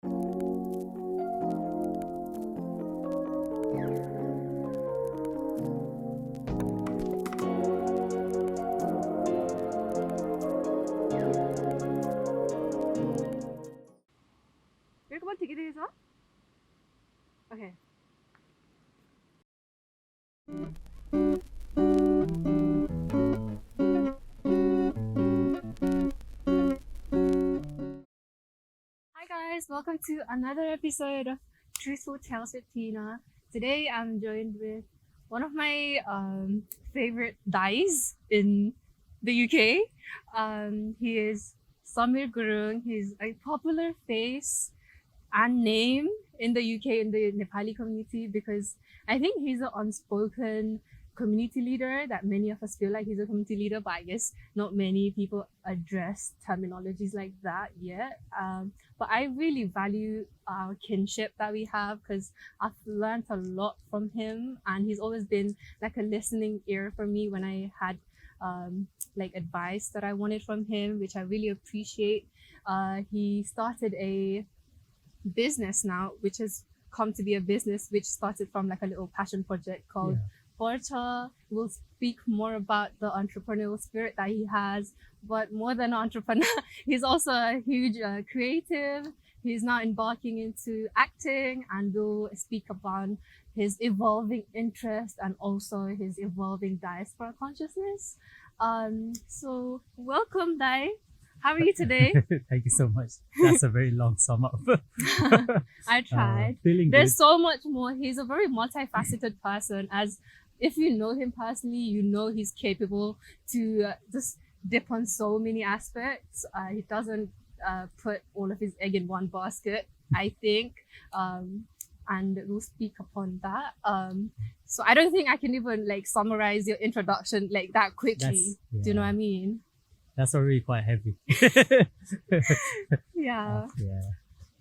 Come on, take it easy. Okay. Hi guys, welcome to another episode of Truthful Tales with Tina. Today I'm joined with one of my favorite guys in the UK. He is Samir Gurung. He's a popular face and name in the UK in the Nepali community because I think he's an unspoken community leader that many of us feel like he's a community leader, but I guess not many people address terminologies like that yet. But I really value our kinship that we have because I've learned a lot from him, and he's always been like a listening ear for me when I had like advice that I wanted from him, which I really appreciate. He started a business now, which has come to be a business which started from like a little passion project called Porta. We'll speak more about the entrepreneurial spirit that he has, but more than an entrepreneur, he's also a huge creative. He's now embarking into acting, and we'll speak about his evolving interest and also his evolving diaspora consciousness. So welcome, Dai. How are you today? Thank you so much. That's a very long sum up. I tried. Feeling There's good. so much more. He's a very multifaceted person. As if you know him personally, you know he's capable to just dip on so many aspects. He doesn't put all of his egg in one basket, I think. And we'll speak upon that. So I don't think I can even like summarize your introduction like that quickly. Do you know what I mean? That's already quite heavy. Yeah. Yeah.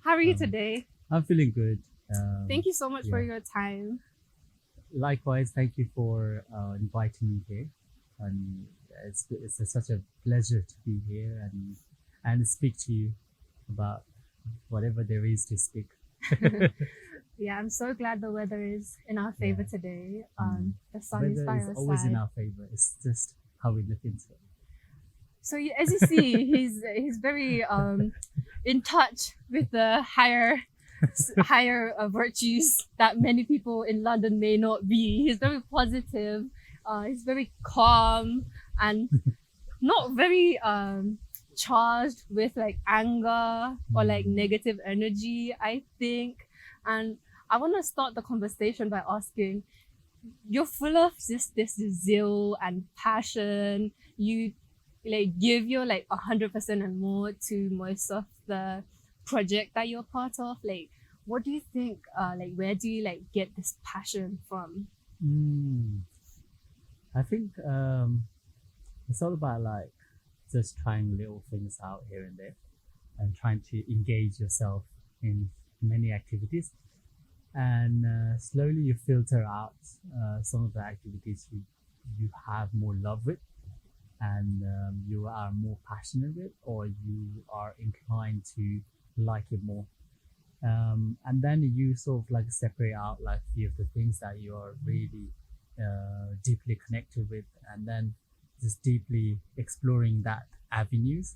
How are you today? I'm feeling good. Thank you so much for your time. Likewise, thank you for inviting me here. And it's such a pleasure to be here and speak to you about whatever there is to speak. Yeah, I'm so glad the weather is in our favor today. The sun is Weather by is our always side. in our favor. It's just how we look into it. So as you see, he's very in touch with the higher virtues that many people in London may not be. He's very positive. He's very calm and not very charged with like anger or like negative energy, I think. And I want to start the conversation by asking, you're full of just this zeal and passion. You like give your like 100% and more to most of the project that you're part of. Like, what do you think? Like, where do you like get this passion from? I think it's all about like just trying little things out here and there and trying to engage yourself in many activities, and slowly you filter out some of the activities you have more love with, and you are more passionate with, or you are inclined to like it more, and then you sort of like separate out like a few of the things that you are really deeply connected with, and then just deeply exploring that avenues.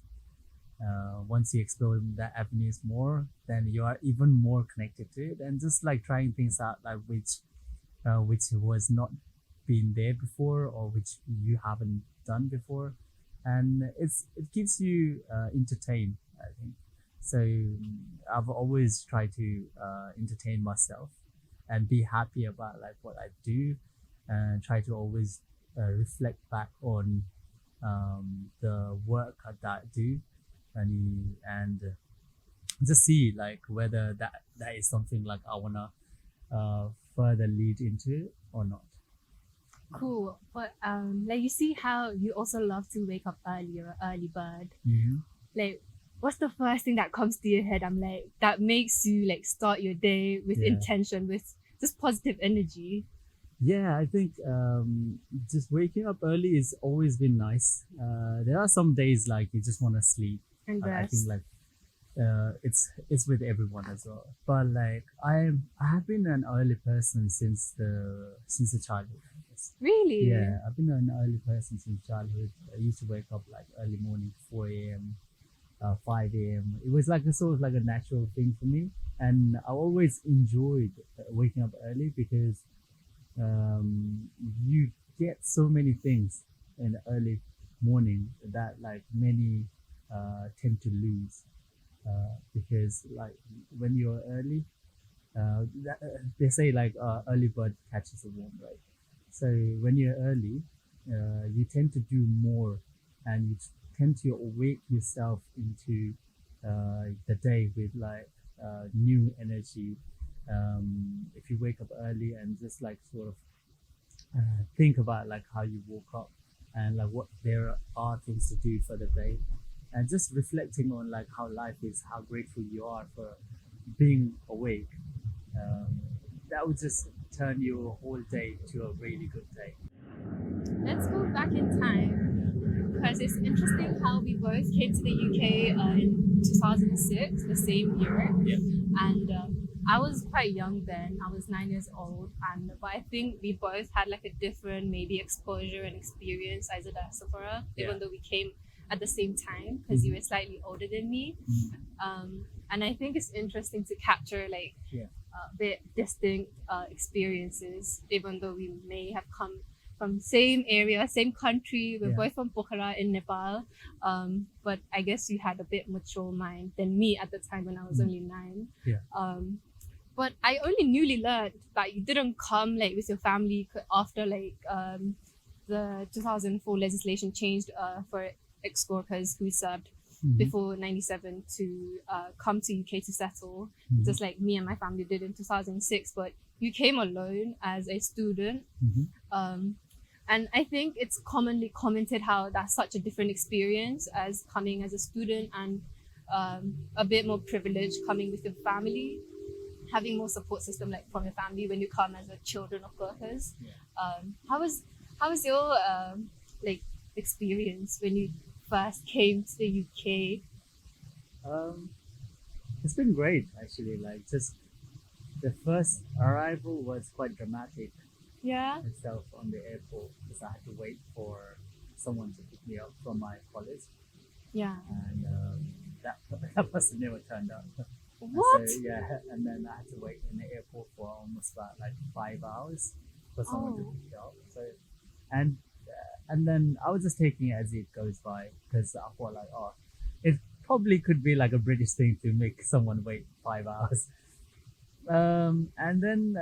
Once you explore that avenues more, then you are even more connected to it, and just like trying things out like which was not been there before, or which you haven't done before, and it keeps you entertained, I think. So I've always tried to entertain myself and be happy about like what I do, and try to always reflect back on the work that I do, and just see like whether that is something like I wanna further lead into it or not. Cool. But like you see how you also love to wake up early, you're an early bird. Like, what's the first thing that comes to your head? I'm like, that makes you like start your day with intention, with just positive energy. Yeah, I think just waking up early has always been nice. There are some days like you just want to sleep. And I think rest. like it's with everyone as well. But like I have been an early person since the childhood. I guess. Really? Yeah, I've been an early person since childhood. I used to wake up like early morning, 4 a.m., 5 a.m. It was like a sort of like a natural thing for me, and I always enjoyed waking up early because you get so many things in the early morning that like many tend to lose because like when you're early, they say like early bird catches the worm, right? So when you're early, you tend to do more, and you tend to awake yourself into the day with like new energy. If you wake up early and just like sort of think about like how you woke up and like what there are things to do for the day, and just reflecting on like how life is, how grateful you are for being awake, um, that would just turn your whole day to a really good day. Let's go back in time because it's interesting how we both came to the UK in 2006, the same year. Yeah. And I was quite young then. I was 9 years old, and but I think we both had like a different maybe exposure and experience as a diaspora, even Yeah. though we came at the same time because you were slightly older than me. And I think it's interesting to capture like Yeah. a bit distinct experiences, even though we may have come from same area, same country. We're Yeah. both from Pokhara in Nepal, but I guess you had a bit mature mind than me at the time when I was only 9. Yeah. But I only newly learned that you didn't come like with your family after like the 2004 legislation changed for ex workers who served before 97 to come to UK to settle, just like me and my family did in 2006. But you came alone as a student. And I think it's commonly commented how that's such a different experience as coming as a student, and a bit more privileged coming with your family, having more support system like from your family when you come as a children of workers. Yeah. How was your like experience when you first came to the UK? It's been great actually. Like just the first arrival was quite dramatic Yeah. itself on the airport because I had to wait for someone to pick me up from my college, Yeah. and that person never turned up. What? So yeah, and then I had to wait in the airport for almost about like 5 hours for someone to Oh. pick me up. So and then I was just taking it as it goes by because I thought like, oh, it probably could be like a British thing to make someone wait 5 hours. And then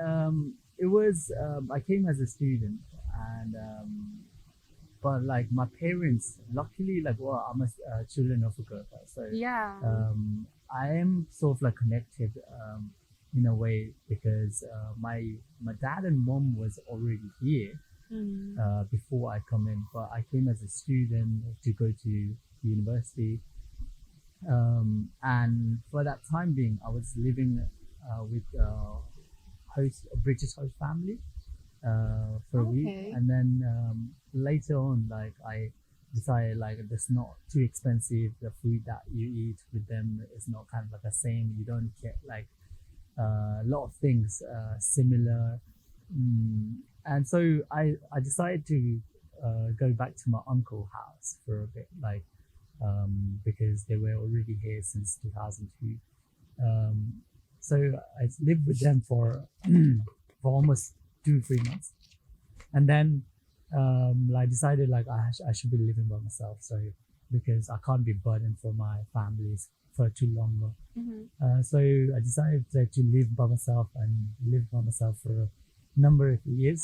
it was I came as a student, and but like my parents, luckily, like well, I'm a children of a Gurkha, so Yeah. I am sort of like connected in a way because my dad and mom was already here before I come in, but I came as a student to go to university, and for that time being, I was living with a British host family for a week, Okay. and then later on, like I decided like it's not too expensive. The food that you eat with them is not kind of like the same. You don't get like a lot of things similar, and so I decided to go back to my uncle's house for a bit, like because they were already here since 2002. So I lived with them for for almost 2 3 months, and then I decided like I should be living by myself. So because I can't be burdened for my families for too long. So I decided to live by myself and live by myself for a number of years.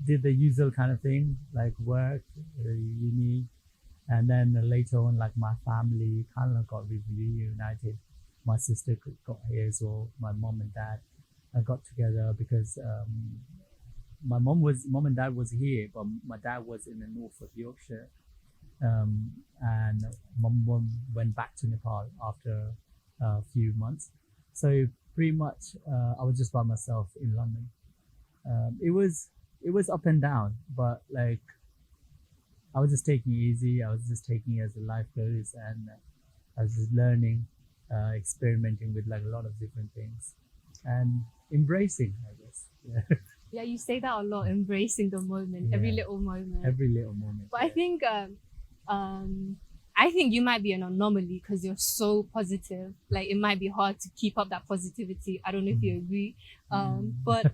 Did the usual kind of thing like work, uni, and then later on like my family kind of got reunited. My sister got here as well. My mom and dad got together because my mom and dad was here, but my dad was in the north of Yorkshire, and my mom went back to Nepal after a few months. So pretty much, I was just by myself in London. It was up and down, but like I was just taking it easy. I was just taking it as life goes, and I was just learning, experimenting with like a lot of different things, and embracing, I guess. Yeah. Yeah, you say that a lot, embracing the moment, every Yeah. little moment. Every little moment. But yeah. I think you might be an anomaly because you're so positive. Like it might be hard to keep up that positivity. I don't know if you agree. But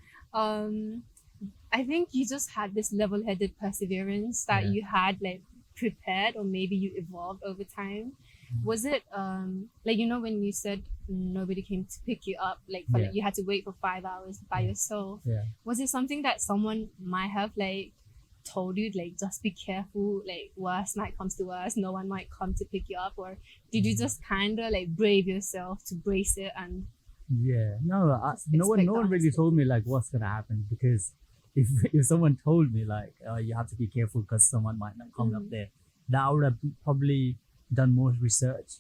I think you just had this level-headed perseverance that Yeah. you had like prepared, or maybe you evolved over time. Was it like, you know, when you said nobody came to pick you up, like for Yeah. like you had to wait for 5 hours by yourself? Yeah. Was it something that someone might have like told you, like just be careful, like worst might comes to worst, no one might come to pick you up, or did you just kind of like brave yourself to brace it and Yeah, no, just no one, expect no the one really unexpected? told me like what's gonna happen, because if someone told me like you have to be careful because someone might not come up there, that I would have probably done more research,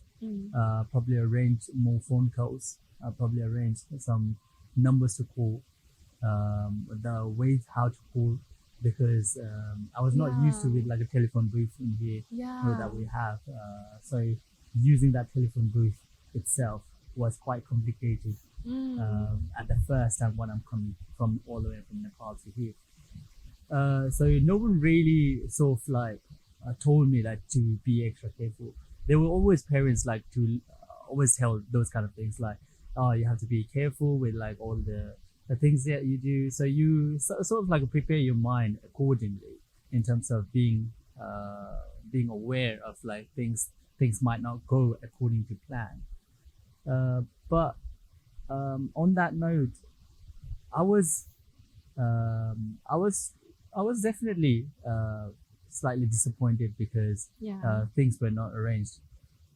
probably arranged more phone calls, probably arranged some numbers to call, the ways how to call, because I was not used to with like a telephone booth in here that we have. So using that telephone booth itself was quite complicated at the first time when I'm coming from all the way from Nepal to here. So no one really sort of like told me like to be extra careful. There were always parents like to always tell those kind of things like, oh, you have to be careful with like all the things that you do. So you sort of like prepare your mind accordingly in terms of being aware of like things might not go according to plan. But on that note, I was I was definitely slightly disappointed because things were not arranged.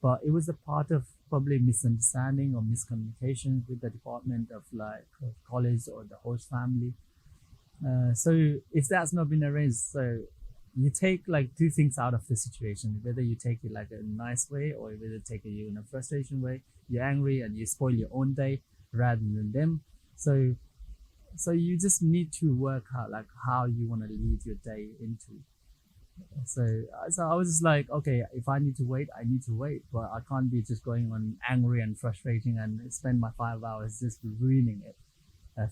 But it was a part of probably misunderstanding or miscommunication with the department of like of college or the host family. So if that's not been arranged, so you take like two things out of the situation, whether you take it like a nice way or whether take it in a frustration way. You're angry and you spoil your own day rather than them. So you just need to work out like how you want to lead your day into. So I was just like, okay, if I need to wait, I need to wait, but I can't be just going on angry and frustrating and spend my 5 hours just ruining it,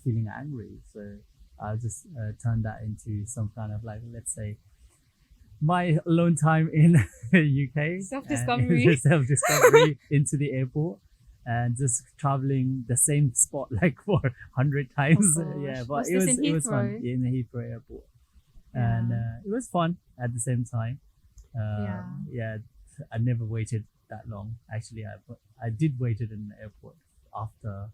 feeling angry. So I'll just turn that into some kind of like, let's say, my alone time in UK, Self-discovery. self-discovery into the airport, and just traveling the same spot like for 100 times. Oh Yeah, gosh. but Was it this was in it was fun Heathrow? in the Heathrow airport, and it was fun at the same time. Yeah, I never waited that long. Actually, I did waited in the airport after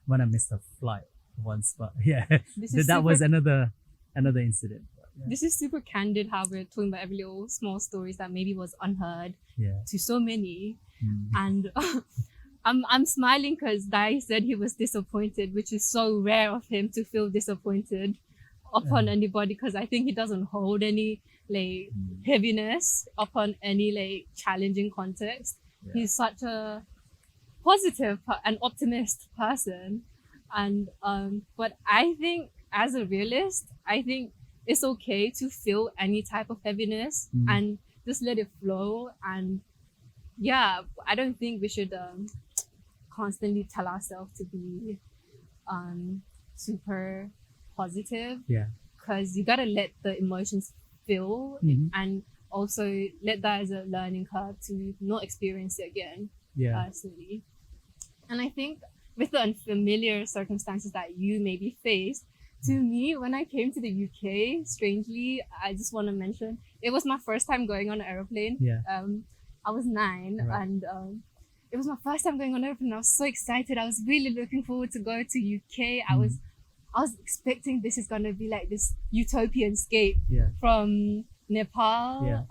when I missed a flight once, but yeah, This is that was super another incident. But this is super candid how we're talking about every little small stories that maybe was unheard yeah, to so many. Mm. And I'm smiling because Dai said he was disappointed, which is so rare of him to feel disappointed upon anybody, because I think he doesn't hold any like heaviness upon any like challenging context. Yeah. He's such a positive and optimist person, and but I think as a realist, I think it's okay to feel any type of heaviness and just let it flow. And yeah, I don't think we should constantly tell ourselves to be super positive, Yeah. because you gotta let the emotions feel and also let that as a learning curve to not experience it again Yeah. personally. And I think with the unfamiliar circumstances that you maybe faced, to me, when I came to the UK, strangely, I just want to mention, it was my first time going on an aeroplane. Yeah. I was 9 Right. and it was my first time going on an aeroplane. I was so excited. I was really looking forward to go to UK. I was expecting this is gonna be like this utopian escape Yeah. from Nepal, Yeah.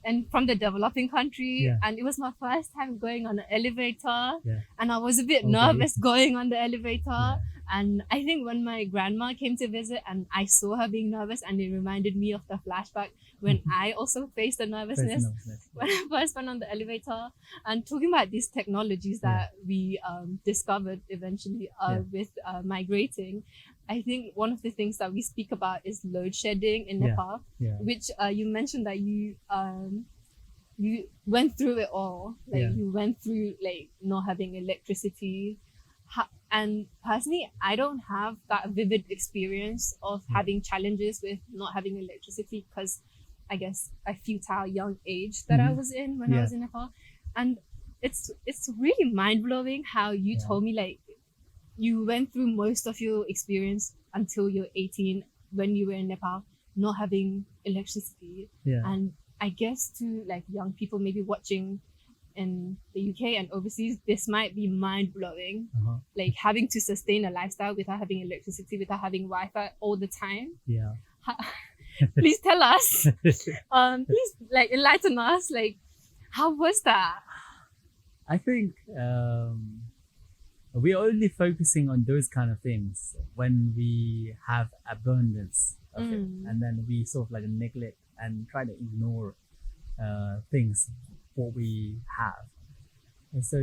and from the developing country. Yeah. And it was my first time going on an elevator, Yeah. and I was a bit Okay. nervous going on the elevator. Yeah. And I think when my grandma came to visit and I saw her being nervous, and it reminded me of the flashback when I also faced the nervousness when I first went on the elevator. And talking about these technologies that we discovered eventually with migrating, I think one of the things that we speak about is load shedding in Yeah. Nepal, Yeah. which you mentioned that you went through it all. Like Yeah. you went through like not having electricity. And personally, I don't have that vivid experience of Yeah. having challenges with not having electricity because I guess a futile young age that I Mhm. was in when I Yeah. was in Nepal. And it's really mind blowing how you Yeah. told me like you went through most of your experience until you're 18 when you were in Nepal, not having electricity. Yeah. And I guess to like young people maybe watching in the UK and overseas, this might be mind blowing. Uh-huh. Like having to sustain a lifestyle without having electricity, without having Wi-Fi all the time. Yeah. Please tell us. Please like enlighten us. Like, how was that? I think we're only focusing on those kind of things when we have abundance of it, and then we sort of like neglect and try to ignore things what we have. And so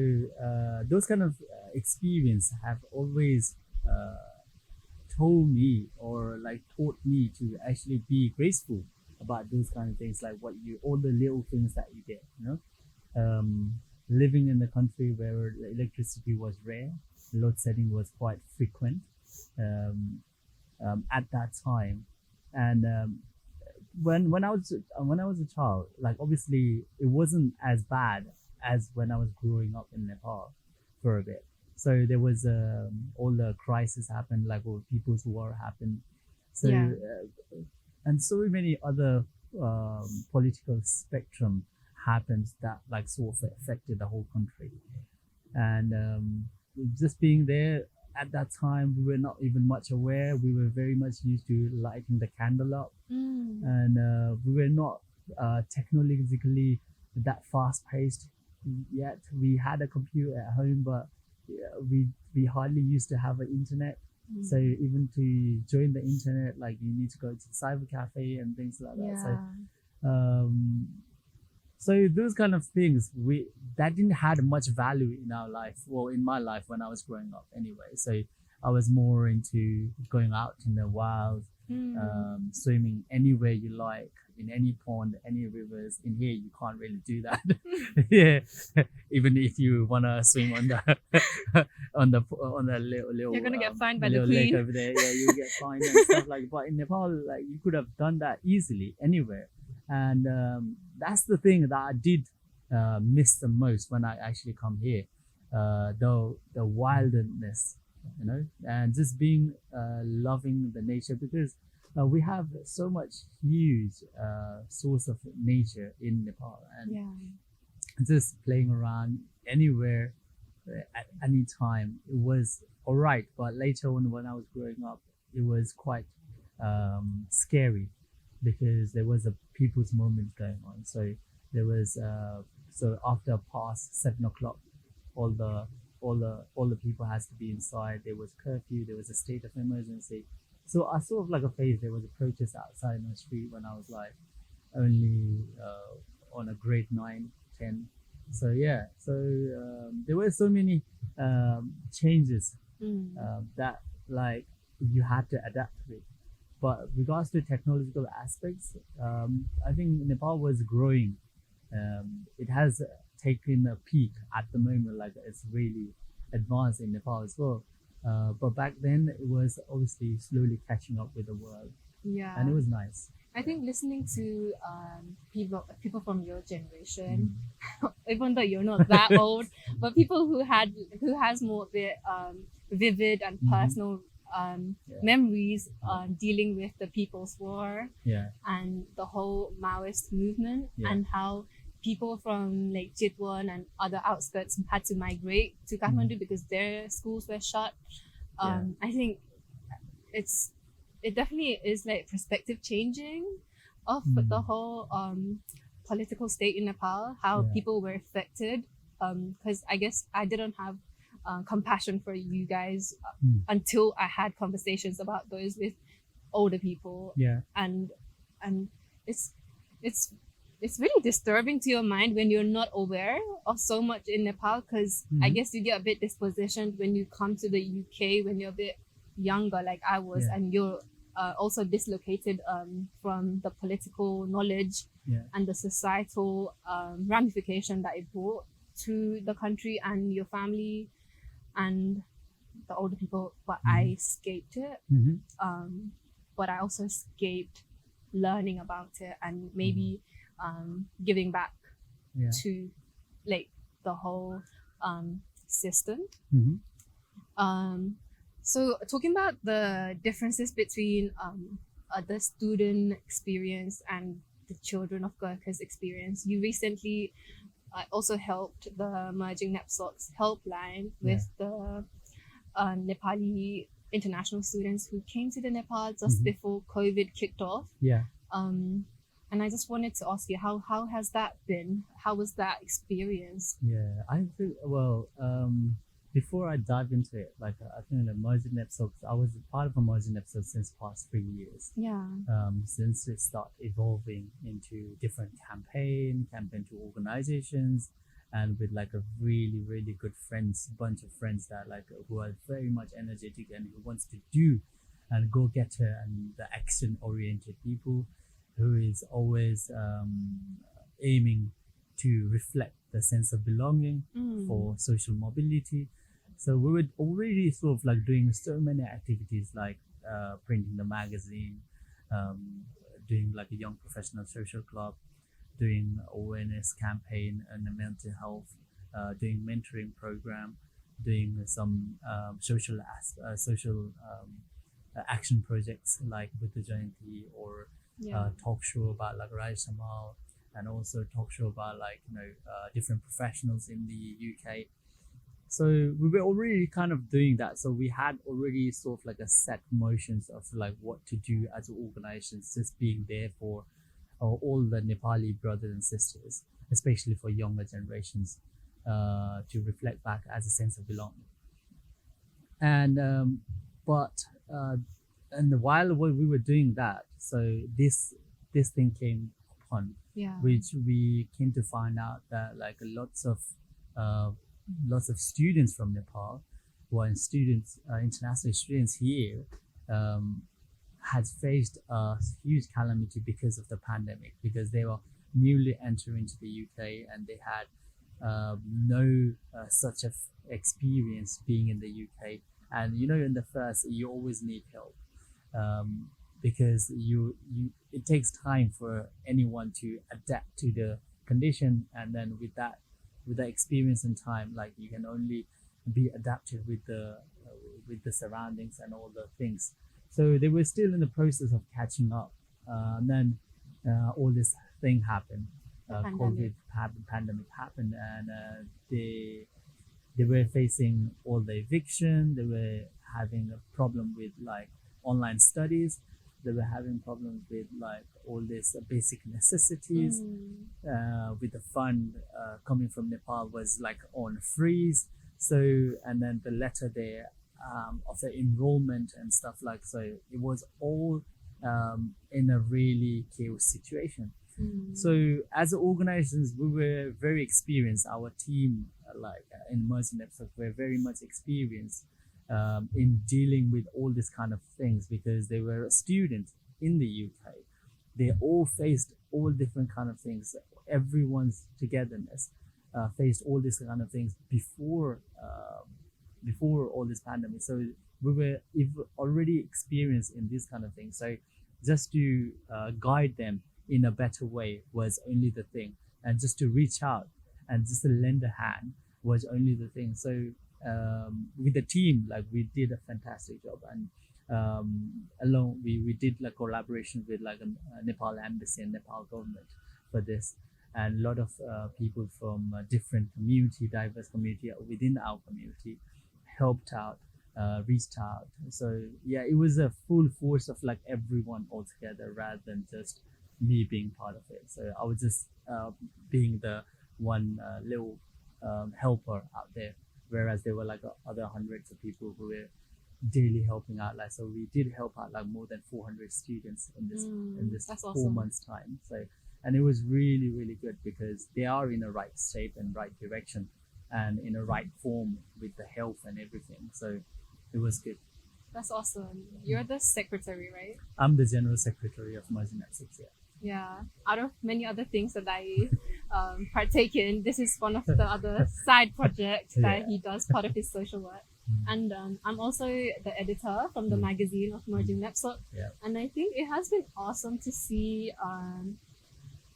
those kind of experience have always told me or like taught me to actually be graceful about those kind of things, like what you all the little things that you get, you know. Living in a country where electricity was rare, load shedding was quite frequent at that time, and when I was a child, like obviously it wasn't as bad as when I was growing up in Nepal for a bit. So there was all the crisis happened, like all people's war happened. So Yeah. And so many other political spectrum happens that like sort of affected the whole country. And just being there at that time, we were not even much aware. We were very much used to lighting the candle up, and we were not technologically that fast paced yet. We had a computer at home, but we hardly used to have an internet. So even to join the internet, like you need to go to the cyber cafe and things like that. Yeah. So those kind of things that didn't had much value in our life, well, in my life when I was growing up anyway. So I was more into going out in the wild, swimming anywhere you like, in any pond, any rivers. In here you can't really do that. Yeah, even if you wanna swim on the on the little You're gonna get fined by the little lake queen. over there. Yeah, you get fined and stuff like. But in Nepal, like you could have done that easily anywhere, and that's the thing that I did miss the most when I actually come here. The wildness, you know, and just being loving the nature, because we have so much huge source of nature in Nepal, and Yeah. just playing around anywhere at any time, it was all right. But later on, when I was growing up, it was quite scary, because there was a people's moment going on. So there was so after past 7 o'clock, all the people has to be inside. There was curfew. There was a state of emergency. So I sort of like a phase. There was a protest outside my street when I was like only on a grade 9, 10. So yeah. So there were so many changes that like you had to adapt with. But regards to technological aspects, I think Nepal was growing. It has taken a peak at the moment, like it's really advanced in Nepal as well. But back then, it was obviously slowly catching up with the world, Yeah. and it was nice. I think listening to people from your generation, even though you're not that old, but people who has more bit vivid and personal memories dealing with the People's War and the whole Maoist movement, and how people from like Chitwan and other outskirts had to migrate to Kathmandu because their schools were shut. I think it definitely is like perspective changing of the whole political state in Nepal, how people were affected. Because I guess I didn't have compassion for you guys until I had conversations about those with older people. And it's really disturbing to your mind when you're not aware of so much in Nepal, because I guess you get a bit dispositioned when you come to the UK when you're a bit younger like I was, Yeah. and you're also dislocated from the political knowledge Yeah. and the societal ramification that it brought to the country and your family and the older people, but I escaped it. But I also escaped learning about it and maybe giving back Yeah. to like the whole system. So talking about the differences between the student experience and the children of Gurkhas experience, you recently also helped the Merging Nepsocs helpline with the Nepali international students who came to the Nepal just before COVID kicked off. Yeah. And I just wanted to ask you, how has that been? How was that experience? Yeah, I think, before I dive into it, like I think the Merging Episodes, I was a part of a Merging Episode since past 3 years. Yeah. Since it started evolving into different campaign to organizations, and with like a really, really good bunch of friends that like who are very much energetic and who wants to do and go getter and the action oriented people who is always aiming to reflect the sense of belonging for social mobility. So we were already sort of like doing so many activities like printing the magazine, doing like a young professional social club, doing awareness campaign and the mental health, doing mentoring program, doing some social action projects like with the Jayanti or talk show about like Raj Samal, and also talk show about like different professionals in the UK. So we were already kind of doing that. So we had already sort of like a set motions of like what to do as organizations, just being there for all the Nepali brothers and sisters, especially for younger generations, to reflect back as a sense of belonging. And and while we were doing that, so this thing came upon, which we came to find out that like lots of students from Nepal, who are international students here, had faced a huge calamity because of the pandemic, because they were newly entering into the UK and they had no such experience being in the UK. And in the first, you always need help, because it takes time for anyone to adapt to the condition, and then with that experience and time, like you can only be adapted with the surroundings and all the things. So they were still in the process of catching up, and then all this thing happened. Pandemic happened, and they were facing all the eviction. They were having a problem with like online studies. They were having problems with like all these basic necessities. With the fund coming from Nepal was like on freeze. So, and then the letter there of the enrollment and stuff like, so it was all in a really chaos situation. So as organizations, we were very experienced. Our team, in Merging Episodes, were very much experienced in dealing with all these kind of things, because they were students in the UK. They all faced all different kind of things. Everyone's togetherness faced all these kind of things before all this pandemic. So we were already experienced in these kind of things. So just to guide them in a better way was only the thing, and just to reach out and just to lend a hand was only the thing. So with the team, like we did a fantastic job, and along we did like collaboration with like a Nepal embassy and Nepal government for this, and a lot of people from different diverse community within our community helped out, reached out. So yeah, it was a full force of like everyone all together, rather than just me being part of it. So I was just being the one little helper out there, whereas there were like other hundreds of people who were daily helping out. Like, so we did help out like more than 400 students in this that's 4 awesome. months time. So, and it was really, really good, because they are in the right shape and right direction and in a right form with the health and everything. So it was good. That's awesome. You're the secretary, right? I'm the general secretary of Merging Netflix. Yeah. Yeah. Out of many other things that I partake in, this is one of the other side projects that Yeah. he does, part of his social work. And I'm also the editor from the magazine of Merging Nepsok. Yeah. And I think it has been awesome to see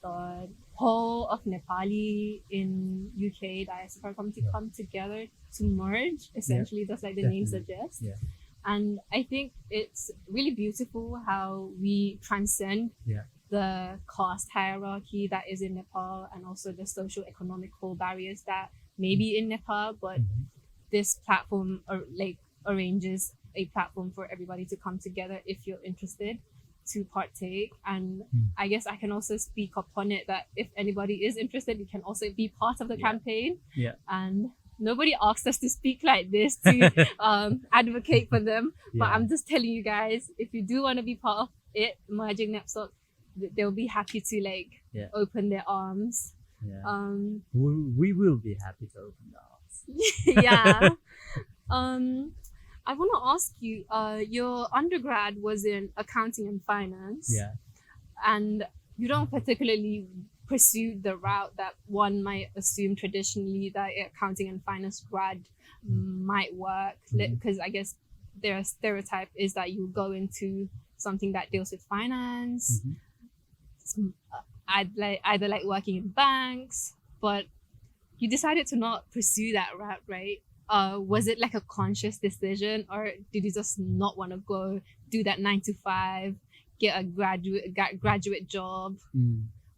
the whole of Nepali in UK diaspora come together to merge, essentially, just like the name Definitely. suggests. Yeah. And I think it's really beautiful how we transcend Yeah. the caste hierarchy that is in Nepal and also the social economical barriers that may be in Nepal, but this platform arranges a platform for everybody to come together if you're interested to partake. And I guess I can also speak upon it that if anybody is interested, you can also be part of the campaign. Yeah. And nobody asked us to speak like this to advocate for them, but Yeah. I'm just telling you guys, if you do want to be part of it, Merging Nepsok, they'll be happy to open their arms. Yeah. We will be happy to open the arms. Yeah. I want to ask you, your undergrad was in accounting and finance. Yeah. And you don't particularly pursue the route that one might assume traditionally that accounting and finance grad might work, because I guess their stereotype is that you go into something that deals with finance. I'd either like working in banks, but you decided to not pursue that route, right? Was it like a conscious decision, or did you just not want to go do that 9 to 5, get a graduate job?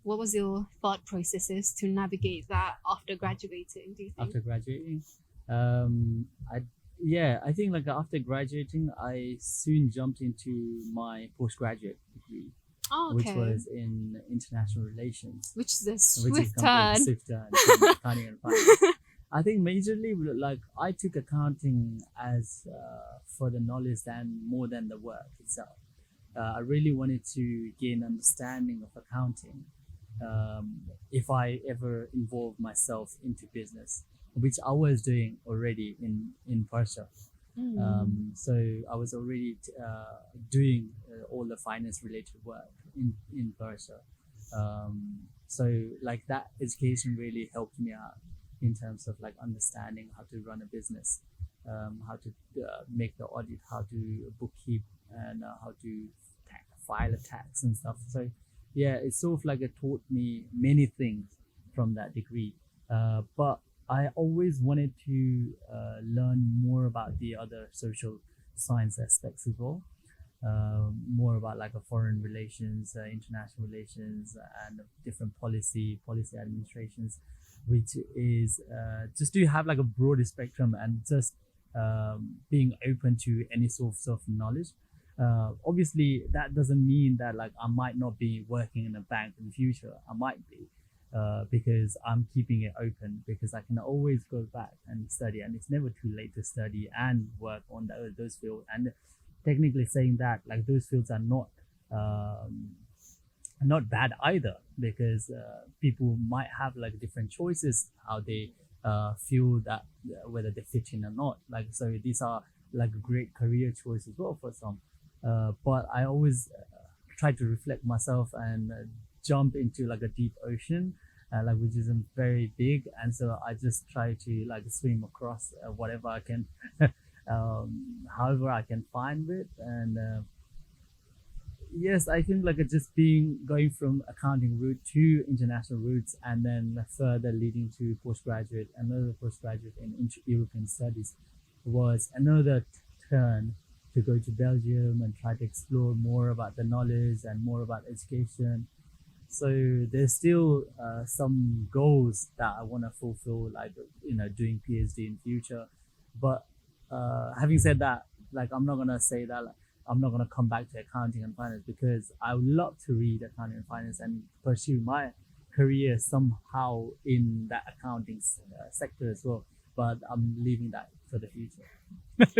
What was your thought processes to navigate that after graduating, do you think? After graduating, I think like after graduating, I soon jumped into my postgraduate degree, which was in international relations. Which is a Which is swift completely turn. swift turn from accounting and finance. I think majorly like I took accounting as further knowledge more than the work itself. I really wanted to gain understanding of accounting if I ever involve myself into business, which I was doing already in Persia. So I was already doing all the finance related work in Persia. So like that education really helped me out in terms of like understanding how to run a business, how to make the audit, how to bookkeep, and how to file a tax and stuff. So yeah, it's sort of like it taught me many things from that degree. But I always wanted to learn more about the other social science aspects as well. More about like a foreign relations, international relations, and different policy administrations, which is just to have like a broader spectrum and just being open to any source of knowledge. Obviously, that doesn't mean that like I might not be working in a bank in the future. I might be, because I'm keeping it open, because I can always go back and study, and it's never too late to study and work on those fields. And technically saying that, like those fields are not bad either, because people might have like different choices how they feel that whether they fit in or not. Like so, these are like a great career choice as well for some. But I always try to reflect myself and jump into like a deep ocean, like which isn't very big, and so I just try to like swim across whatever I can, however I can find it. And yes, I think like just going from accounting route to international routes, and then further leading to another postgraduate in European studies was another turn to go to Belgium and try to explore more about the knowledge and more about education. So there's still some goals that I want to fulfill, like doing PhD in future. But having said that, like I'm not gonna say that like, I'm not gonna come back to accounting and finance, because I would love to read accounting and finance and pursue my career somehow in that accounting sector as well. But I'm leaving that for the future.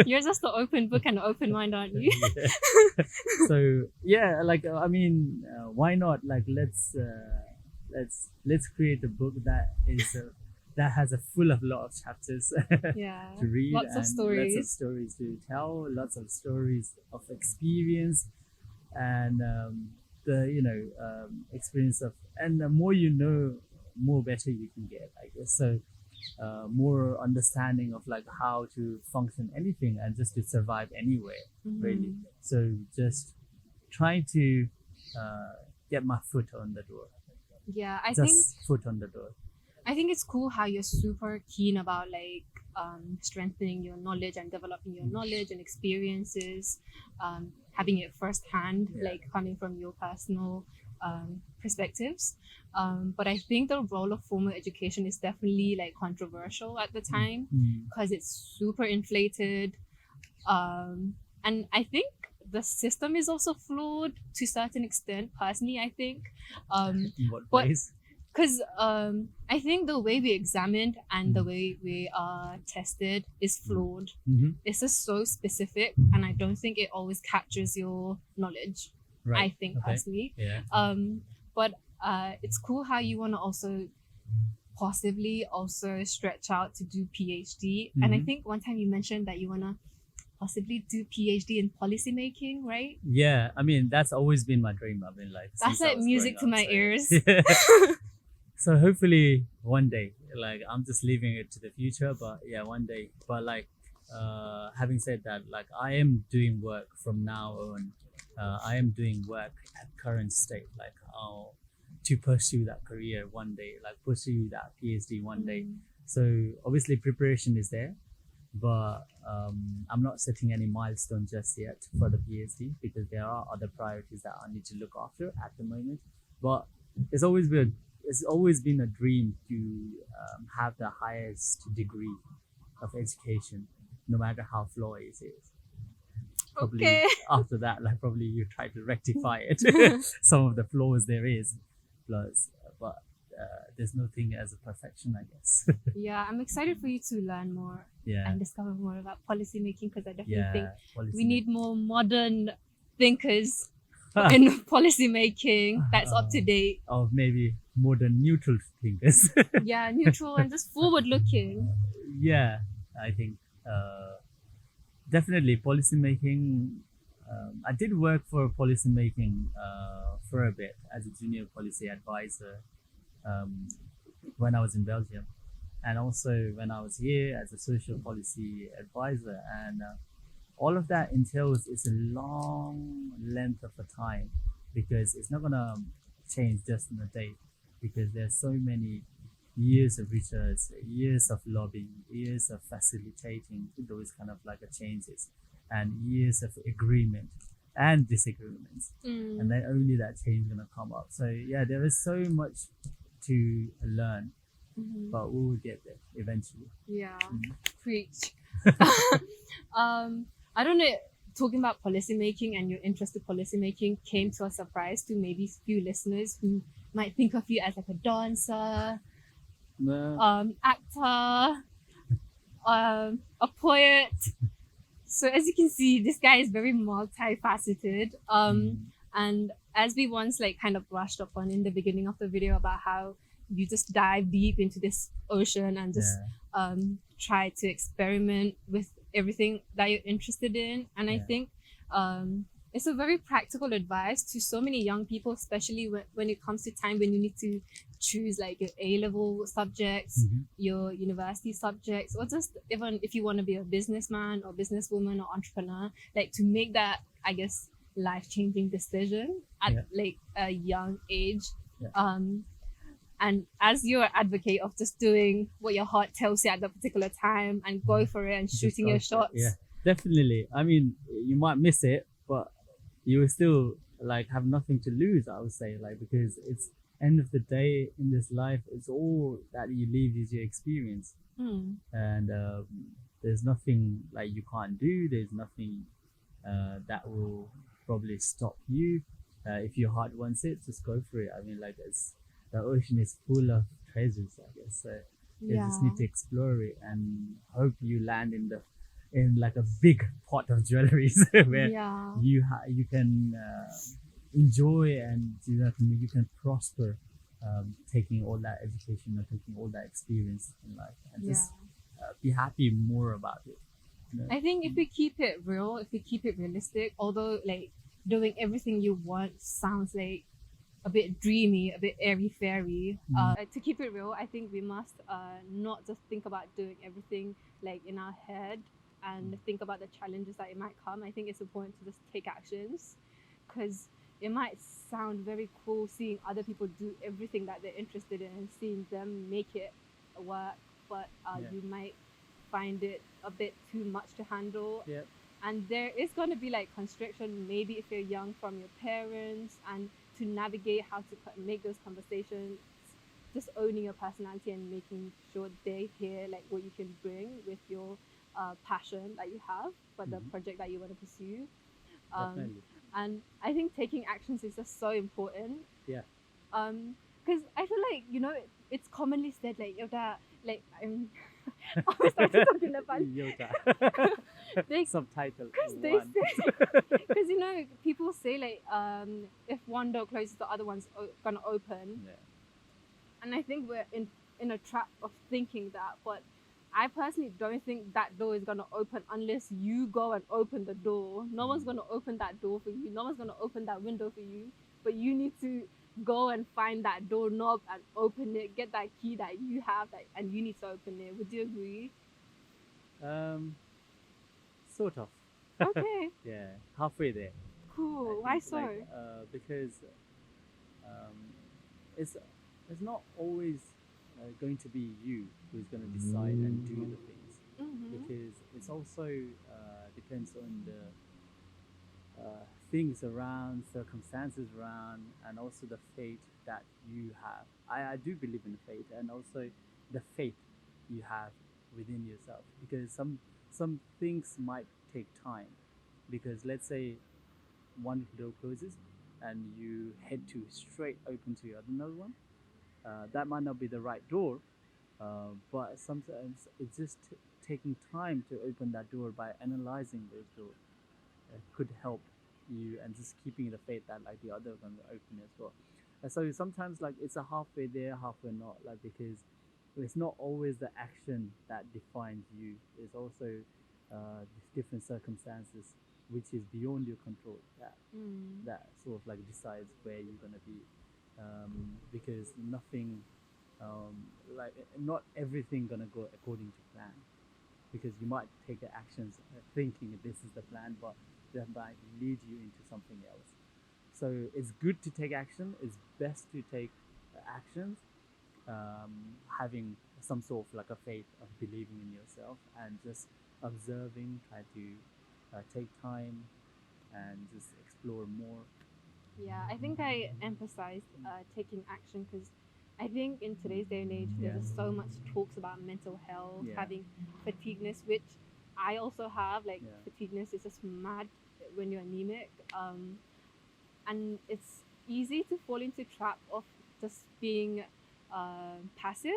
You're just an open book and an open mind, aren't you? Yeah. So yeah, like I mean, why not? Like let's create a book that is that has a full of lot of chapters Yeah. to read, Lots of and stories. lots of stories to tell, lots of stories of experience, and experience of, and the more you know, more better you can get, I guess. So more understanding of like how to function anything and just to survive anywhere, really. So just trying to get my foot on the door, Yeah, I just think foot on the door. I think it's cool how you're super keen about like strengthening your knowledge and developing your knowledge and experiences, having it firsthand, Yeah. like coming from your personal perspectives. But I think the role of formal education is definitely like controversial at the time because it's super inflated. And I think the system is also flawed to a certain extent, personally, I think. In what but- ways? Because I think the way we examined and the way we are tested is flawed. Mhm. It's just so specific, and I don't think it always captures your knowledge. Right. I think Okay. personally. Yeah. But it's cool how you want to also possibly also stretch out to do PhD. And I Mhm. think one time you mentioned that you want to possibly do PhD in policymaking, right? Yeah, I mean that's always been my dream. I mean, like That's since I like was music to growing my up, ears. So hopefully one day, like I'm just leaving it to the future, but yeah, one day. But like, having said that, like I am doing work from now on. I am doing work at current state, like to pursue that career one day, like pursue that PhD one day. So obviously preparation is there, but I'm not setting any milestone just yet for the PhD because there are other priorities that I need to look after at the moment. But it's always been a dream to have the highest degree of education, no matter how flawed it is. Probably Okay. after that, like probably you try to rectify it, some of the flaws there is, plus, but there's nothing as a perfection, I guess. Yeah, I'm excited for you to learn more Yeah, and discover more about policymaking because I definitely yeah. think Policy we need more modern thinkers in policymaking that's up to date. or maybe modern neutral thinkers. Yeah, neutral and just forward looking. Yeah, I think definitely policymaking. I did work for policymaking for a bit as a junior policy advisor when I was in Belgium, and also when I was here as a social policy advisor. And all of that entails is a long length of a time because it's not gonna change just in a day because there's so many years of research, years of lobbying, years of facilitating those kind of like changes, and years of agreement and disagreements, and then only that change gonna come up. So yeah, there is so much to learn, but we will get there eventually. Yeah, preach. I don't know. Talking about policymaking and your interest in policymaking came to a surprise to maybe few listeners who might think of you as like a dancer, actor, a poet. So as you can see, this guy is very multifaceted. And as we once like kind of brushed upon in the beginning of the video about how you just dive deep into this ocean and just try to experiment with everything that you're interested in. And I think it's a very practical advice to so many young people, especially when it comes to time when you need to choose like your A-level subjects, your university subjects, or just even if you want to be a businessman or businesswoman or entrepreneur, like to make that, I guess, life-changing decision at like a young age. And as you're an advocate of just doing what your heart tells you at that particular time and go for it and shooting your shots. Yeah, definitely. I mean, you might miss it, but you will still like have nothing to lose, I would say, like, because it's end of the day in this life, it's all that you live is your experience. And there's nothing like you can't do. There's nothing that will probably stop you. If your heart wants it, just go for it. I mean, like the ocean is full of treasures, I guess. So you just need to explore it and hope you land in like a big pot of jewelries where you can enjoy and you can prosper taking all that education or taking all that experience in life and Yeah. just be happy more about it. You know? I think if we keep it real, if we keep it realistic, although like doing everything you want sounds like a bit dreamy, a bit airy fairy. To keep it real, I think we must not just think about doing everything like in our head and think about the challenges that it might come. I think it's important to just take actions, because it might sound very cool seeing other people do everything that they're interested in and seeing them make it work, but you might find it a bit too much to handle. Yeah. And there is going to be like constriction, maybe if you're young, from your parents, and to navigate how to make those conversations, just owning your personality and making sure they hear like what you can bring with your passion that you have for the project that you want to pursue. Definitely. And I think taking actions is just so important. Yeah. Because I feel like, you know, it's commonly said like Yoda, like I'm always started talking about Yoda. Subtitle. Because they say, because you know, people say like if one door closes, the other one's gonna open. Yeah. And I think we're in a trap of thinking that, but I personally don't think that door is gonna open unless you go and open the door. No one's gonna open that door for you. No one's gonna open that window for you. But you need to go and find that doorknob and open it. Get that key that you have, and you need to open it. Would you agree? Sort of. Okay. Yeah, halfway there. Cool. Why so? Like, because it's not always going to be you who's going to decide and do the things, because it's also depends on the things around, circumstances around, and also the fate that you have. I do believe in fate, and also the faith you have within yourself, because some things might take time, because let's say one door closes and you head to straight open to another one, that might not be the right door, but sometimes it's just taking time to open that door by analyzing those doors could help you, and just keeping the faith that like the other one will open as well. And so sometimes like it's a halfway there, halfway not, like because it's not always the action that defines you. It's also different circumstances which is beyond your control that sort of like decides where you're gonna be, because nothing like not everything gonna go according to plan, because you might take the actions thinking this is the plan, but that might lead you into something else. So it's good to take action. It's best to take actions, having some sort of like a faith of believing in yourself and just observing, try to take time and just explore more. Yeah, I think I emphasized taking action, because I think in today's day and age, there's just so much talks about mental health, having fatigueness, which I also have. Like fatigueness is just mad when you're anemic, and it's easy to fall into trap of just being passive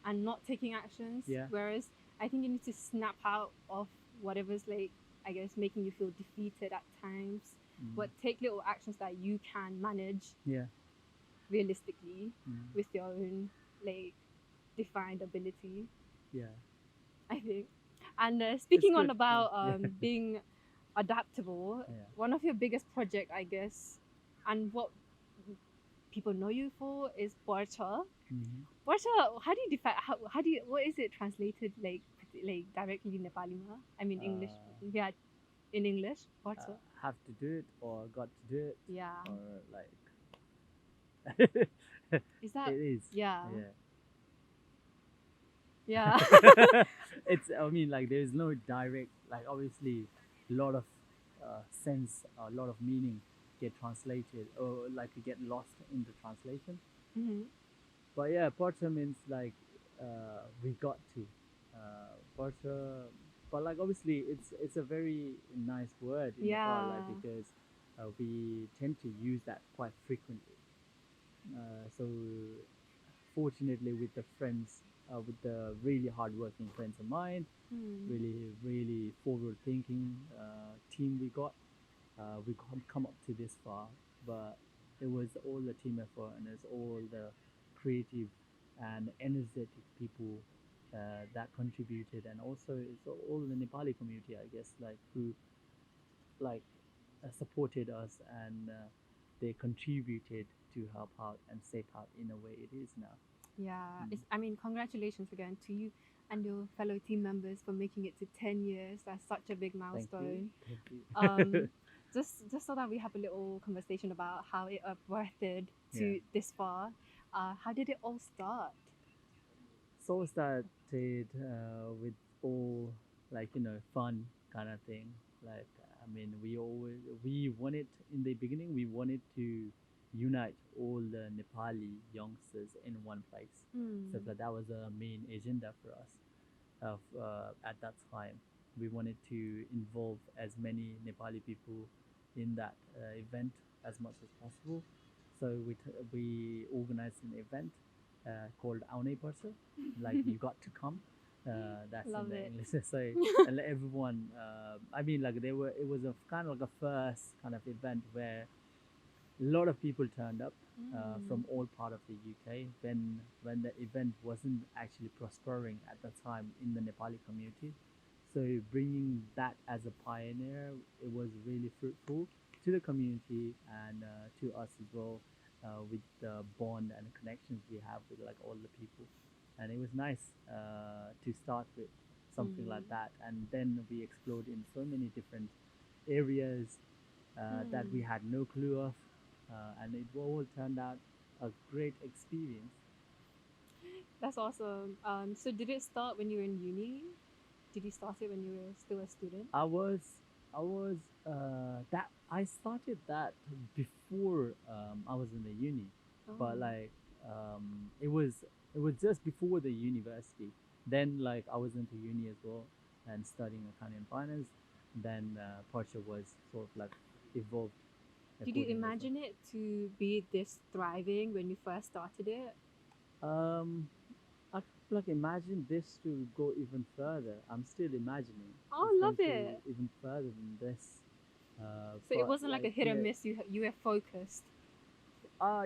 and not taking actions. Whereas I think you need to snap out of whatever's like, I guess, making you feel defeated at times, but take little actions that you can manage realistically with your own like defined ability. I think. And speaking on about being adaptable, one of your biggest project, I guess, and what people know you for is Porta. Porta, how do you define? How do you? What is it translated like directly Nepali? I mean English. Yeah, in English, Porta. Have to do it or got to do it. Yeah. Or like. Is that? It is. Yeah. Yeah. It's. I mean, like there is no direct. Like obviously, a lot of sense, a lot of meaning get translated or like get lost in the translation. But yeah, Porta means like we got to. Porta, but like obviously it's a very nice word in Nepal, like because we tend to use that quite frequently. So fortunately, with the friends, with the really hardworking friends of mine, really forward-thinking team we got, we come up to this far. But it was all the team effort, and it's all the creative and energetic people that contributed, and also it's all the Nepali community, I guess, like who like supported us, and they contributed to help out and shape out in a way it is now. Yeah, I mean, congratulations again to you and your fellow team members for making it to 10 years. That's such a big Thank milestone. you. Thank you. Just so that we have a little conversation about how it birthed to Yeah. this far. How did it all start? So started with all like fun kind of thing. Like I mean, we wanted in the beginning we wanted to unite all the Nepali youngsters in one place. So that was a main agenda for us. At that time, we wanted to involve as many Nepali people in that event as much as possible. So we organized an event called Aune Parcha, like you got to come. That's Love in the it. English. So and let everyone. I mean, like they were. It was a kind of like a first kind of event where a lot of people turned up from all part of the UK when the event wasn't actually prospering at the time in the Nepali community. So bringing that as a pioneer, it was really fruitful to the community and to us as well, with the bond and connections we have with like all the people, and it was nice to start with something like that, and then we explored in so many different areas that we had no clue of, and it all turned out a great experience. That's awesome. So did it start when you were in uni? Did you start it when you were still a student? I was, I was that I started that before I was in the uni, but like it was just before the university. Then like I was into uni as well and studying accounting and finance. Then Porsche was sort of like evolved. Did you accordingly as well. imagine it to be this thriving when you first started it? I could like imagine this to go even further. I'm still imagining Oh, it's love going to it. even further than this. So it But wasn't like a hit or yeah, miss. You were focused.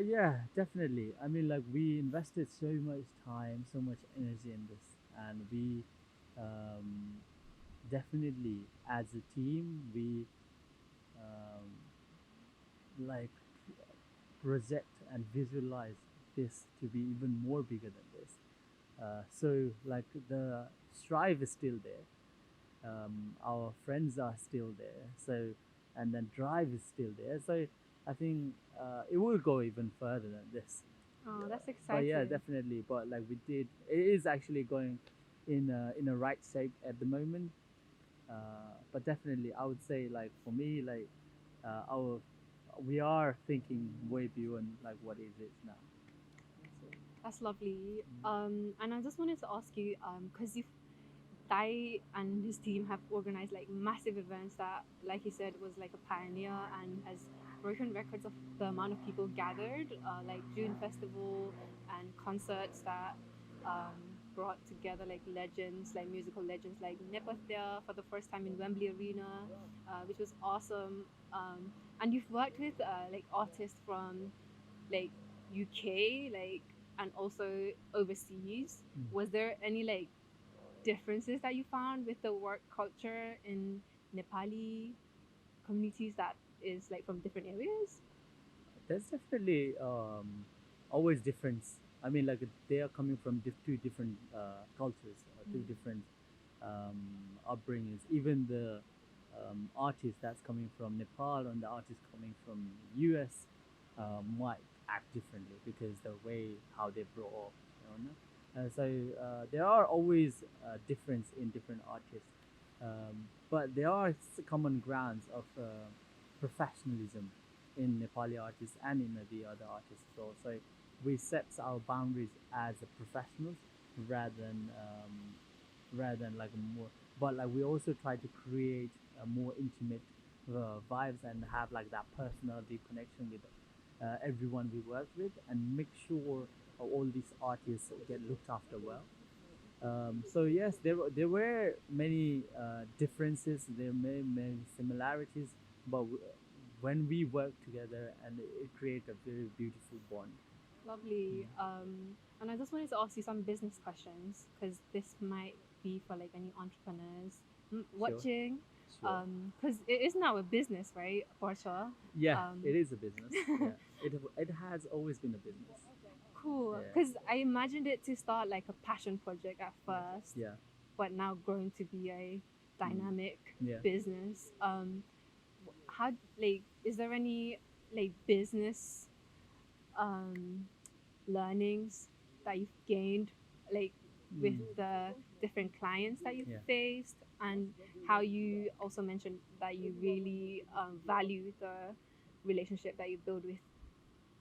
yeah, definitely. I mean, like we invested so much time, so much energy in this, and we um, definitely, as a team, we um, like project and visualize this to be even more bigger than this. So like the strive is still there. Our friends are still there. So and then drive is still there. So I think it will go even further than this. Oh, that's But yeah, exciting. definitely. But like we did, it is actually going in a right shape at the moment. But definitely, I would say like for me, like our we are thinking way beyond like what is it now. So, That's lovely. And I just wanted to ask you, because you Dai and his team have organized like massive events that, like you said, was like a pioneer and has broken records of the amount of people gathered, like June Festival and concerts that brought together like legends, like musical legends, like Nepathya for the first time in Wembley Arena, which was awesome. And you've worked with like artists from like UK, like and also overseas. Was there any like differences that you found with the work culture in Nepali communities that is like from different areas? there's definitely always difference. I mean, like they are coming from two different cultures, two different um, upbringings. Even the artist that's coming from Nepal and the artist coming from US might act differently because the way how they brought up, you know. So there are always difference in different artists, but there are common grounds of professionalism in Nepali artists and in the other artists as well. So we set our boundaries as a professionals rather than like a more, but like we also try to create a more intimate vibes and have like that personality connection with everyone we work with, and make sure all these artists get looked after well. So yes, there were many differences. There were many similarities, but when we work together, and it creates a very beautiful bond. Lovely. And I just wanted to ask you some business questions because this might be for like any entrepreneurs watching. Sure. Because it is now a business, right, Portia? Yeah, it is a business. Yeah, it has always been a business. Cool. Yeah. Because I imagined it to start like a passion project at first, Yeah. but now grown to be a dynamic Yeah. business. How like is there any like business learnings that you've gained like with the different clients that you've Yeah. faced, and how you also mentioned that you really value the relationship that you build with,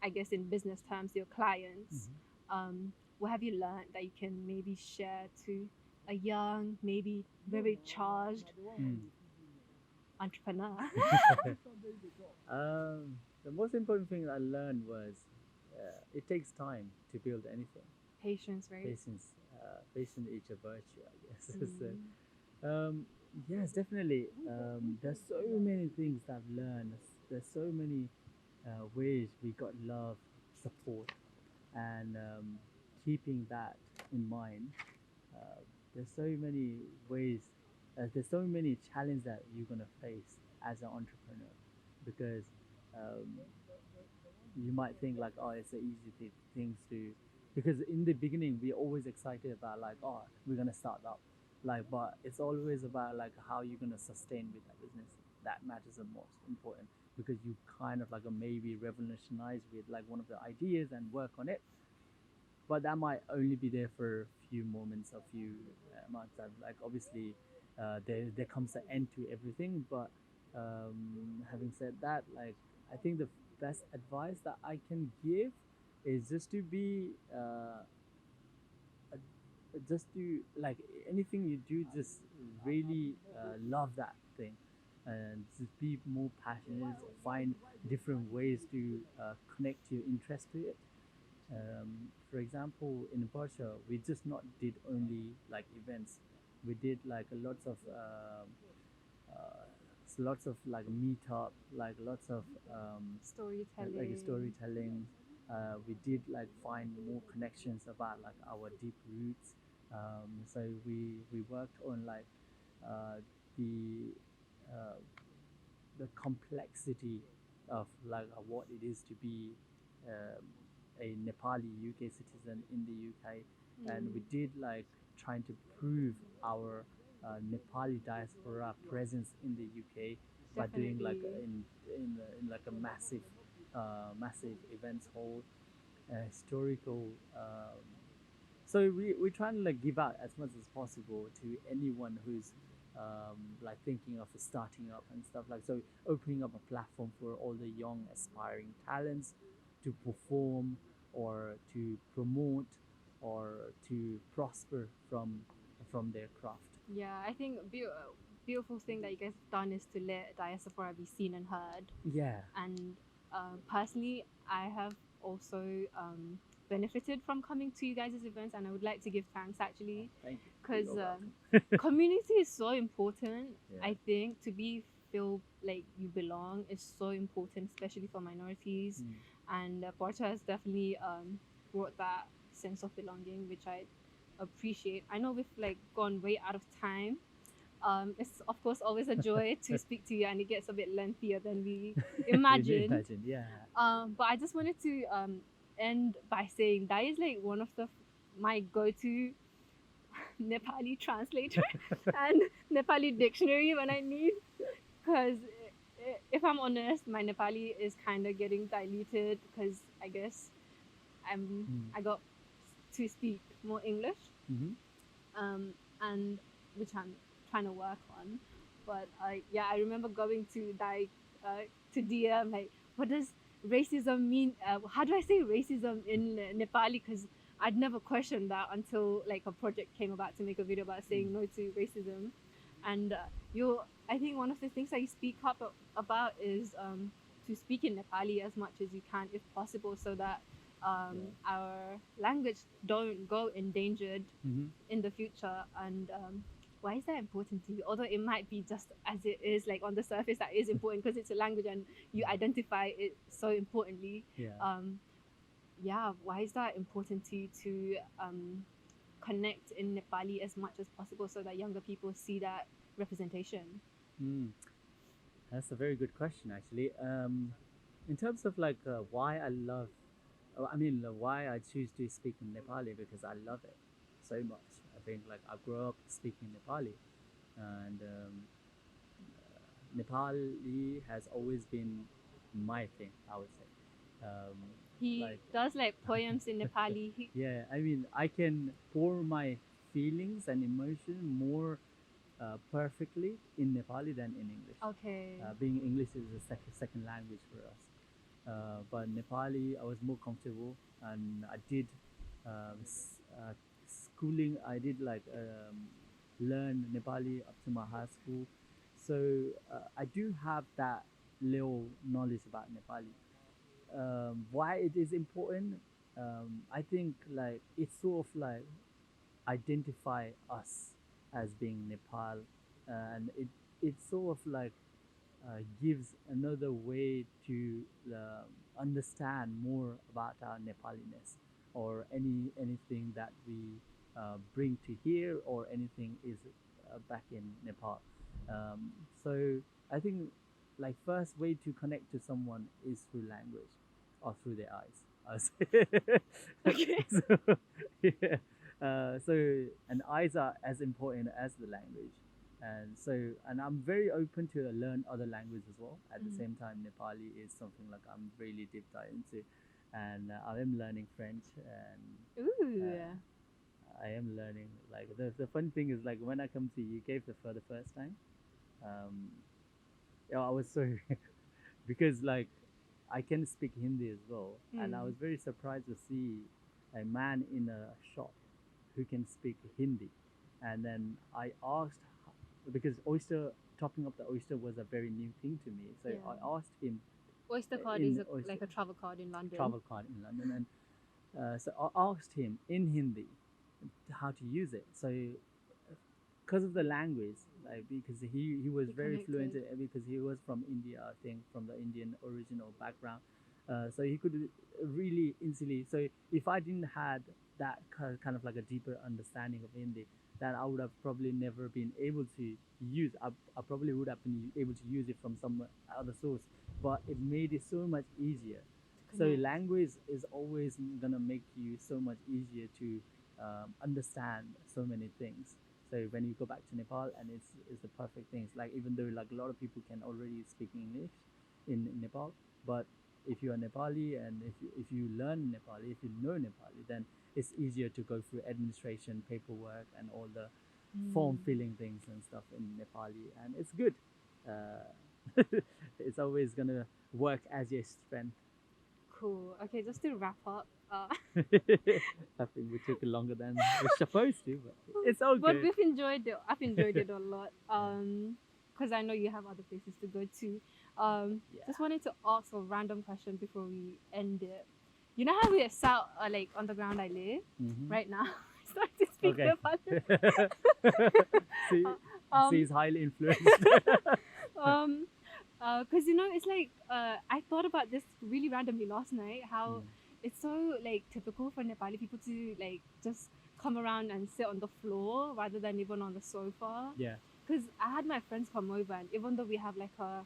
I guess in business terms, your clients. What have you learned that you can maybe share to a young, maybe very charged entrepreneur? The most important thing I learned was it takes time to build anything. Patience, right? Patience is a virtue, I guess. So, yes, definitely. There's so many things that I've learned. There's so many ways we got love, support, and keeping that in mind. Uh, there's so many ways. There's so many challenges that you're gonna face as an entrepreneur, because um, you might think like, oh, it's an easy things to, because in the beginning we're always excited about like, oh, we're gonna start up, like, but it's always about like how you're gonna sustain with that business. That matters the most important, because you kind of like maybe revolutionize with like one of the ideas and work on it, but that might only be there for a few moments, a few months. And like obviously, there comes an end to everything. But having said that, like I think the best advice that I can give is just to be just to like anything you do, just really love that thing, and just be more passionate. Find different ways to connect your interest to it. For example, in Persia, we just not did only like events. We did like lots of like meetup, like lots of Storytelling. storytelling. We did like find more connections about like our deep roots. So we worked on like uh, the uh, the complexity of like what it is to be um, a Nepali UK citizen in the UK, and we did like trying to prove our Nepali diaspora presence in the UK by doing like Definitely. in like a massive events hall, historical. So we're trying to like give out as much as possible to anyone who's like thinking of starting up and stuff, like, so opening up a platform for all the young aspiring talents to perform or to promote or to prosper from their craft. Yeah, I think beautiful thing that you guys have done is to let diaspora be seen and heard. Yeah. And personally, I have also benefited from coming to you guys' events, and I would like to give thanks actually, Thank you. because You're welcome. community is so important. Yeah. I think to be feel like you belong is so important, especially for minorities. And Porta has definitely brought that sense of belonging, which I appreciate. I know we've like gone way out of time. It's of course always a joy to speak to you, and it gets a bit lengthier than we imagined. Imagine, yeah. But I just wanted to end by saying that is like one of my go-to Nepali translator and Nepali dictionary when I need, because if I'm honest, my Nepali is kind of getting diluted because I guess I got to speak more English, and which I'm trying to work on. But yeah, I remember going to to DM like, what does racism mean? How do I say racism in Nepali? Because I'd never questioned that until like a project came about to make a video about saying no to racism. And I think one of the things that you speak up about is to speak in Nepali as much as you can, if possible, so that our language don't go endangered in the future. And why is that important to you? Although it might be just as it is, like on the surface, that is important because it's a language and you identify it so importantly. Yeah. yeah, why is that important to you to connect in Nepali as much as possible so that younger people see that representation? Mm, that's a very good question, actually. In terms of like why I love, why I choose to speak in Nepali, because I love it so much. I think like I grew up speaking Nepali, and Nepali has always been my thing, I would say. Um, He like, does like poems in Nepali. yeah, I mean, I can pour my feelings and emotion more perfectly in Nepali than in English. Okay. Being English is a second language for us. But Nepali, I was more comfortable, and I did schooling. I did like learn Nepali up to my high school, so I do have that little knowledge about Nepali. Why it is important? I think like it's sort of like identify us as being Nepal, and it sort of like gives another way to understand more about our Nepaliness, or anything that we bring to here, or anything is back in Nepal. So I think like first way to connect to someone is through language or through their eyes. I would say. Okay. So, yeah. And eyes are as important as the language, and I'm very open to learn other languages as well. At the Mhm. same time, Nepali is something like I'm really deep dive into, and I am learning French, and Ooh. I am learning. Like the fun thing is like when I come to UK for the first time, um, yeah, I was so because like I can speak Hindi as well, and I was Mm. very surprised to see a man in a shop who can speak Hindi, and then I asked because oyster topping up the oyster was a very new thing to me, so Yeah. I asked him Oyster card is in oyster like a travel card in London. travel card in London, and so I asked him in Hindi how to use it. So because of the language, like because he was You very fluent connected. because he was from India, I think, from the Indian original background. So he could really easily. So if I didn't had that kind of like a deeper understanding of Hindi, then I would have probably never been able to use. I probably would have been able to use it from some other source, but it made it so much easier. To So connect. language is always gonna make you so much easier to understand so many things. So when you go back to Nepal, and it's the perfect thing. It's like even though like a lot of people can already speak English in Nepal, but if you are Nepali, and if you learn Nepali, if you know Nepali, then it's easier to go through administration, paperwork, and all the form Mm. filling things and stuff in Nepali, and it's good. It's always gonna work as your strength. Cool. Okay, just to wrap up. I think we took longer than we're supposed to, but it's all But good. we've enjoyed it. I've enjoyed it a lot. Yeah. Because I know you have other places to go to. Yeah. Just wanted to ask a random question before we end it. You know how we are sat like on the ground I live Mm-hmm. right now. I started to speak Okay. Nepali. See, um, he's highly influenced. um, because you know it's like I thought about this really randomly last night. How Mm. it's so like typical for Nepali people to like just come around and sit on the floor rather than even on the sofa. Yeah. Because I had my friends come over, and even though we have like a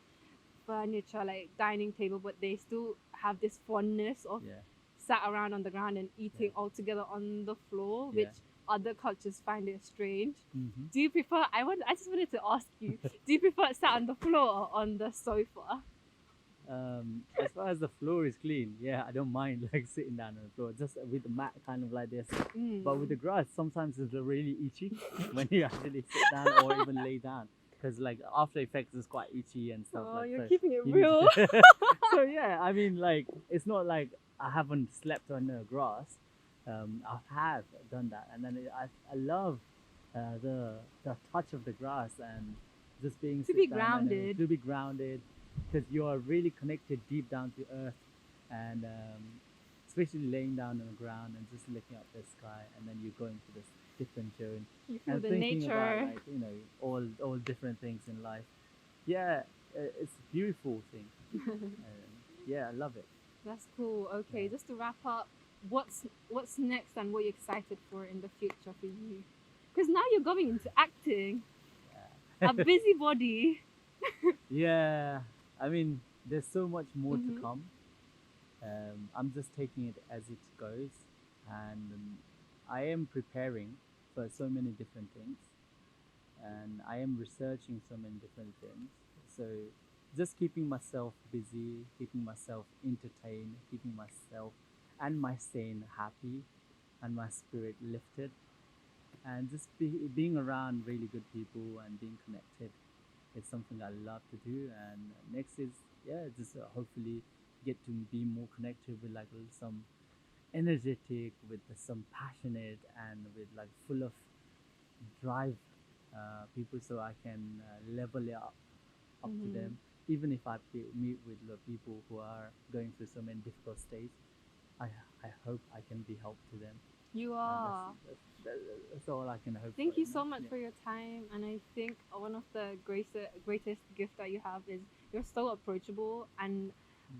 furniture like dining table, but they still have this fondness of Yeah. sat around on the ground and eating Yeah. all together on the floor, Yeah. which other cultures find it strange. Mm-hmm. Do you prefer? I just wanted to ask you. Do you prefer sat on the floor or on the sofa? As far as the floor is clean, yeah, I don't mind like sitting down on the floor, just with the mat kind of like this. But with the grass, sometimes it's really itchy when you actually sit down or even lay down, because like After Effects is quite itchy and stuff Oh, like you're so. keeping it You real. need so yeah, I mean like it's not like I haven't slept on the grass. I have done that, and then I love the touch of the grass and just being To be sit down and grounded. to be grounded, because you are really connected deep down to earth, and especially laying down on the ground and just looking up the sky, and then you go into this different zone You feel and the thinking about nature. like all different things in life. Yeah, it's a beautiful thing. Yeah, I love it. That's cool. Okay, Yeah. just to wrap up, what's next and what you're excited for in the future for you? Because now you're going into acting, a busybody. Yeah, I mean, there's so much more to Mhm. come. I'm just taking it as it goes, and I am preparing for so many different things, and I am researching so many different things. So, just keeping myself busy, keeping myself entertained, keeping myself and my sane happy, and my spirit lifted, and just being around really good people and being connected. It's something I love to do. And next is, yeah, just hopefully get to be more connected with like some energetic, with some passionate, and with like full of drive people, so I can level it up to Mhm. them. Even if I meet with the people who are going through so many difficult stages, I I hope I can be help to them. You And are. that's all I can hope for, Thank you you know. so much Yeah. for your time, and I think one of the greatest gift that you have is you're so approachable, and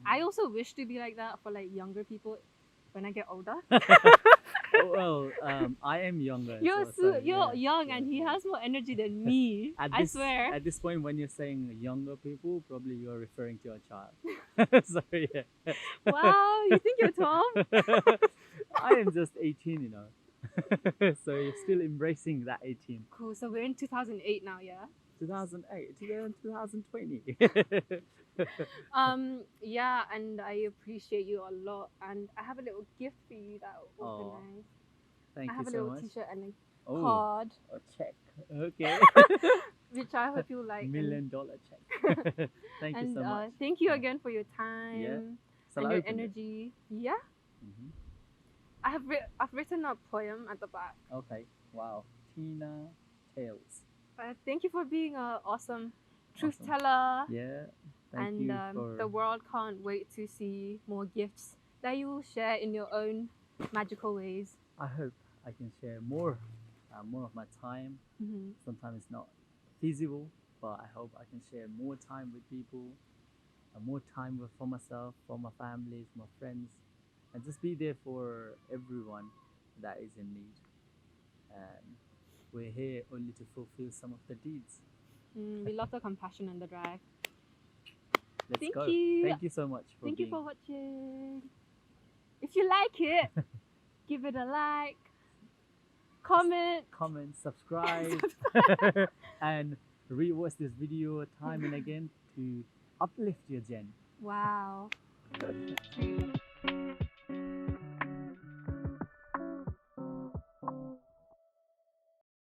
I also wish to be like that for like younger people when I get older. Oh, well, I am younger, so You're yeah, young, yeah, and he yeah. has more energy than me. At I this swear. at this point, when you're saying younger people, probably you're referring to a child. So yeah. Wow, you think you're Tom? I am just 18, you know. So you're still embracing that 18. Cool. So we're in 2008 now, yeah. 2008, 2020. Yeah, and I appreciate you a lot, and I have a little gift for you that I Oh, organized. I thank you have a so little much. T-shirt and a Oh, card, a check. Okay. which I hope you like. And $1 million check. Thank you and so much. thank you Yeah. again for your Yeah. time Shall and I your open it? energy. Yeah, Hmm. I've written a poem at the back. Okay. Wow. Tina Tales. Thank you for being a awesome truth Awesome. teller, Yeah. Thank and you for. the world can't wait to see more gifts that you will share in your own magical ways. I hope I can share more of my time. Hmm. Sometimes it's not feasible, but I hope I can share more time with people, more time for myself, for my families, my friends, and just be there for everyone that is in need. And we're here only to fulfill some of the deeds. We love the compassion and the drive. Let's Thank go. you. Thank you so much for Thank you being. for watching. If you like it, give it a like, comment. Comment, subscribe, and rewatch this video time and again to uplift your gen. Wow.